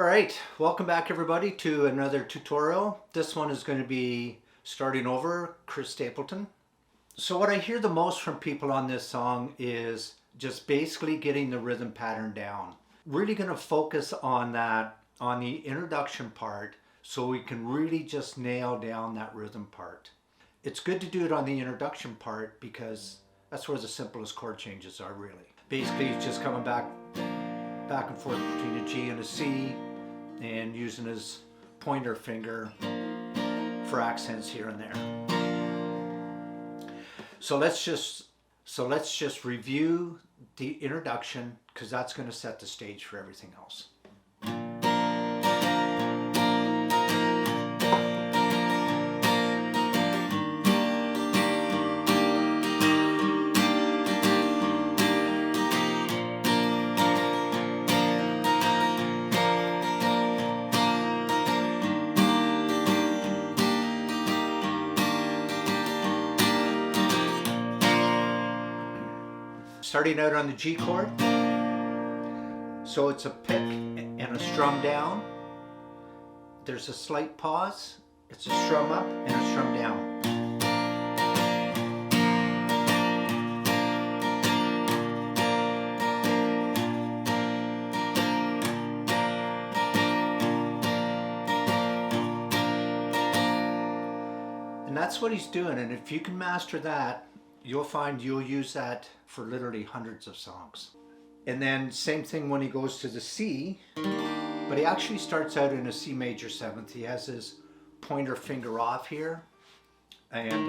All right, welcome back everybody to another tutorial. This one is going to be starting over, Chris Stapleton. So what I hear the most from people on this song is just basically getting the rhythm pattern down. Really going to focus on that, on the introduction part, so we can really just nail down that rhythm part. It's good to do it on the introduction part because that's where the simplest chord changes are really. Basically it's just coming back and forth between a G and a C and using his pointer finger for accents here and there. So let's just review the introduction because that's going to set the stage for everything else. Starting out on the G chord, so it's a pick and a strum down. There's a slight pause, it's a strum up and a strum down. And that's what he's doing, and if you can master that, you'll find you'll use that for literally hundreds of songs. And then same thing when he goes to the C, but he actually starts out in a C major 7th. He has his pointer finger off here, and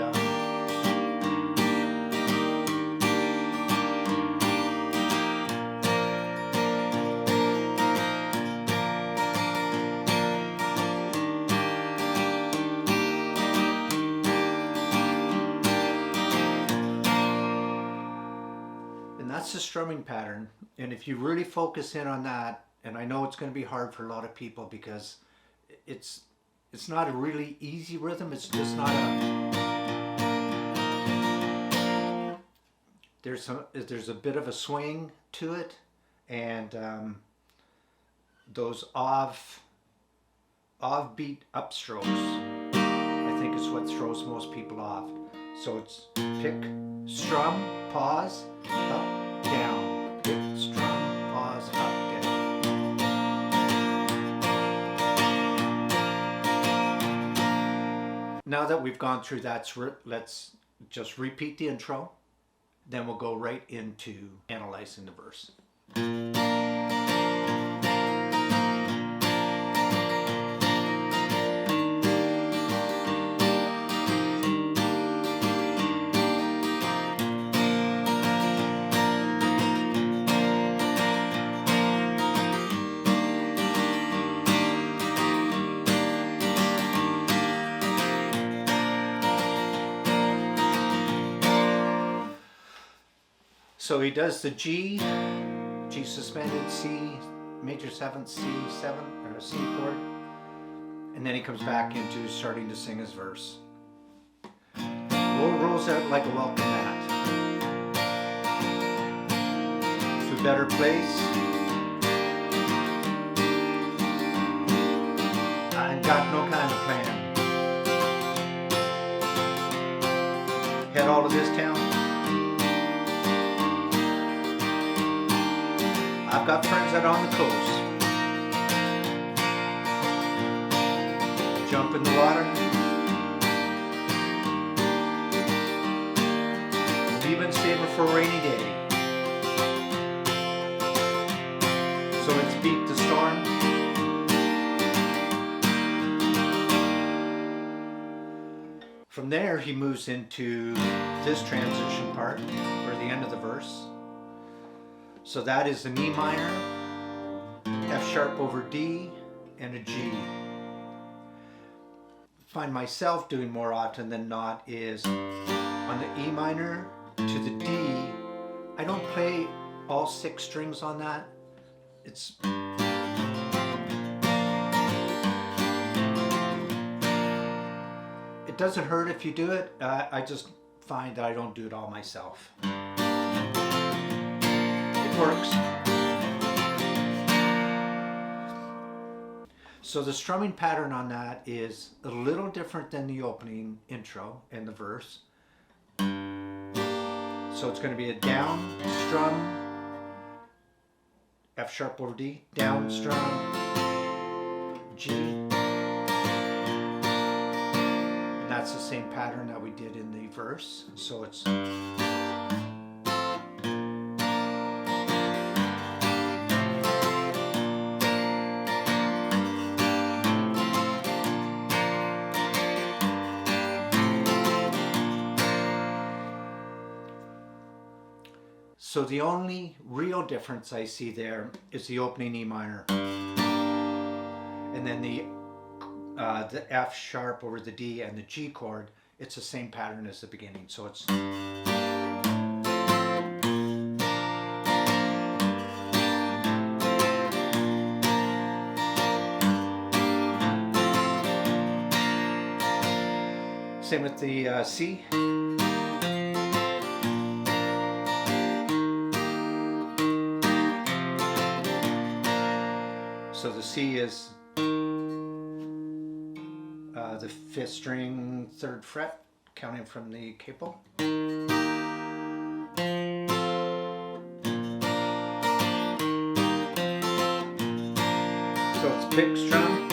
that's the strumming pattern. And if you really focus in on that, and I know it's going to be hard for a lot of people because it's not a really easy rhythm. It's just not a, there's a bit of a swing to it, and those offbeat upstrokes I think is what throws most people off. So it's pick, strum, pause, up, down, pick, strum, pause, up, down. Now that we've gone through that, let's just repeat the intro, then we'll go right into analyzing the verse. So he does the G suspended, C major 7th, C7 or a C chord, and then he comes back into starting to sing his verse. Rolls out like a welcome mat to a better place. I ain't got no kind of plan. Head all of this town. I've got friends out on the coast. Jump in the water. Even save it for a rainy day. So let's beat the storm. From there he moves into this transition part, or the end of the verse. So that is an E minor, F sharp over D, and a G. Find myself doing more often than not is on the E minor to the D. I don't play all 6 strings on that. It doesn't hurt if you do it. I just find that I don't do it all myself. It works. So the strumming pattern on that is a little different than the opening intro and the verse. So it's going to be a down strum, F sharp over D, down strum, G. And that's the same pattern that we did in the verse. So it's so the only real difference I see there is the opening E minor, and then the F sharp over the D and the G chord. It's the same pattern as the beginning. So it's same with the C. So the C is the 5th string, 3rd fret, counting from the Capo. So it's pick, strum,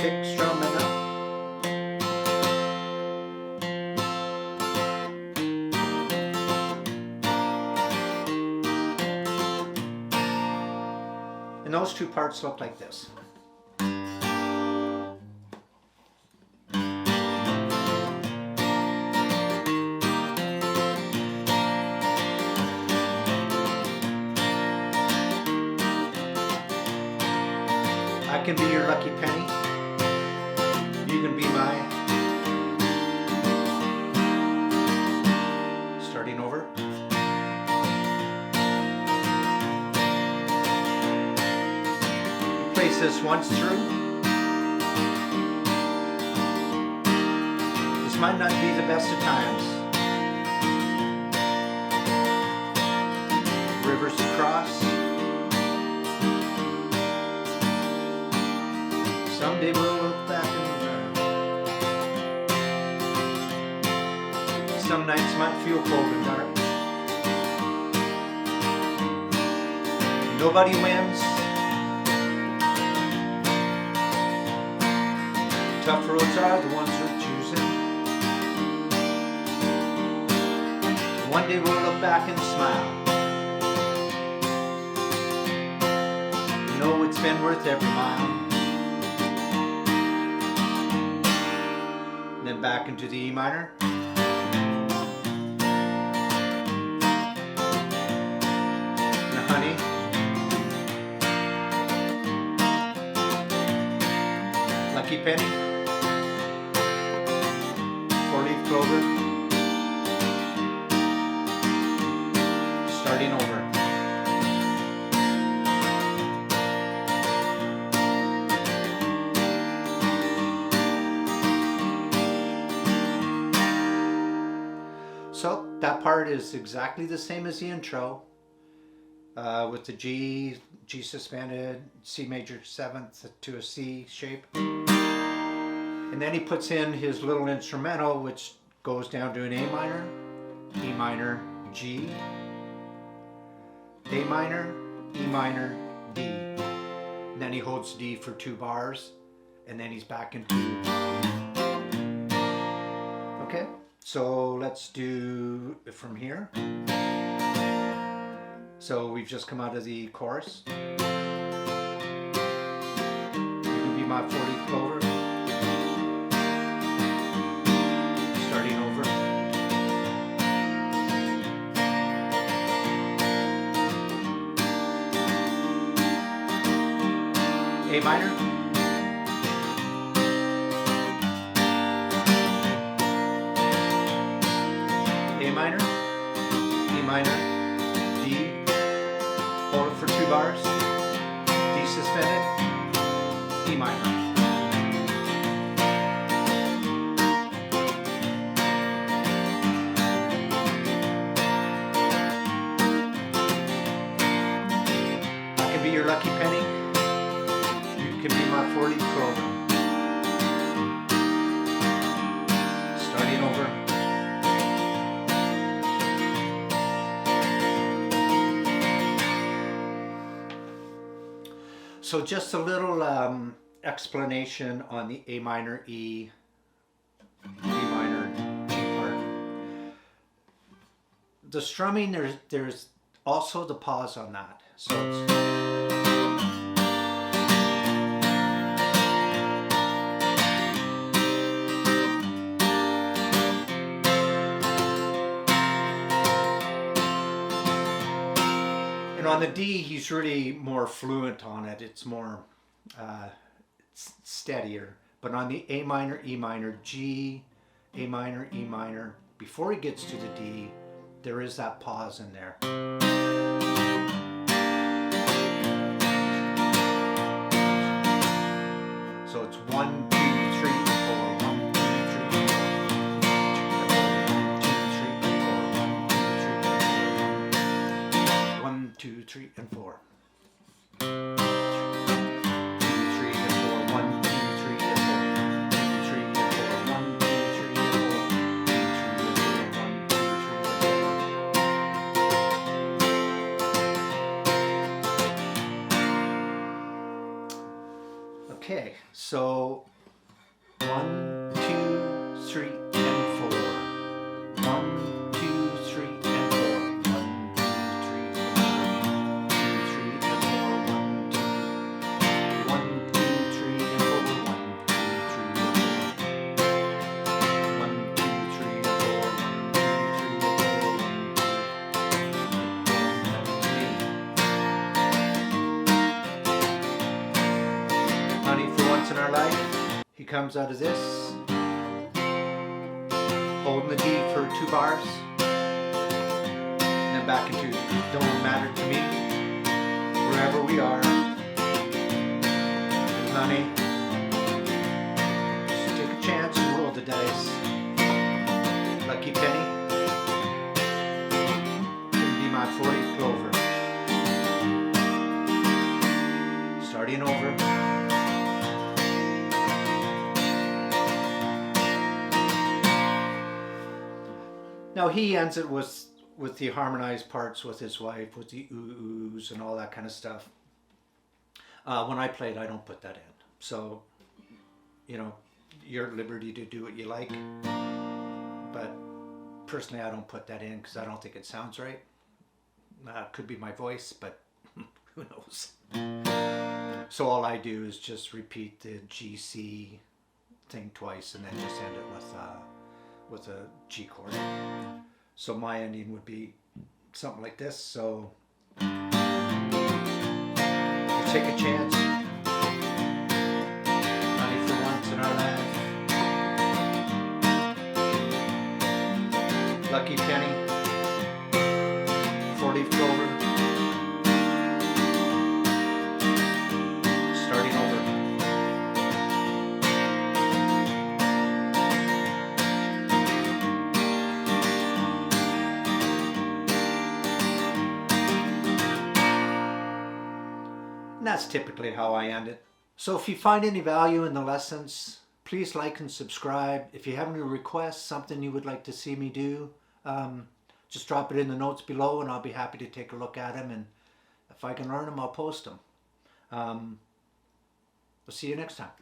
and up. And those two parts look like this. I can be your lucky penny. You can be my. Starting over. Place this once through. This might not be the best of times. Rivers across. Someday we'll look back and some nights might feel cold and dark. Nobody wins. Tough roads are the ones we're choosing. One day we'll look back and smile. You know it's been worth every mile. Then back into the E minor. And honey. Lucky penny. 4-leaf clover. Starting over. So that part is exactly the same as the intro, with the G suspended, C major 7th to a C shape. And then he puts in his little instrumental, which goes down to an A minor, E minor, G, A minor, E minor, D. And then he holds D for 2 bars, and then he's back into. Okay. So let's do it from here. So we've just come out of the chorus. You can be my 4-leaf clover. Starting over. A minor. A minor, E minor, D, hold it for 2 bars, D suspended, E minor. I can be your lucky penny, you can be So just a little explanation on the A minor, E, D minor, G part. The strumming, there's also the pause on that. So it's, and on the D, he's really more fluent on it. It's more steadier. But on the A minor, E minor, G, A minor, E minor, before he gets to the D, there is that pause in there. So it's 1, 2, 3, 4, 1, 2, 3, 4, 1, 2, 3, and 4. 1, 2, 3, and 4. 2, 3, and 4. 1, 2, 3, and 4. 1, 2, 3, and 4. Okay, so 1, 2, 3, and 4. 1, 2, 3, and 4. 1, 2, 3, and 4. 1, 2, 3, and 4. 1, 2, 3, and 4. 1, 2, 3, and 4. 1, 2, 3, and 4. 1, 2, 3. Honey, for once in our life, he comes out of this, holding the D for 2 bars, and then back into Don't Matter to Me, wherever we are. And honey, just take a chance and roll the dice. Lucky penny, can be my 40th clover. Starting over. Now he ends it with the harmonized parts with his wife, with the oohs and all that kind of stuff. When I played, I don't put that in. So, you know, you're at liberty to do what you like. But personally, I don't put that in because I don't think it sounds right. Could be my voice, but who knows. So all I do is just repeat the GC thing twice and then just end it with a G chord. So my ending would be something like this. So let's take a chance, honey, for once in our life. Lucky penny, 40th clover. Starting over. And that's typically how I end it. So if you find any value in the lessons, please like and subscribe. If you have any requests, something you would like to see me do, just drop it in the notes below and I'll be happy to take a look at them. And if I can learn them, I'll post them. We'll see you next time.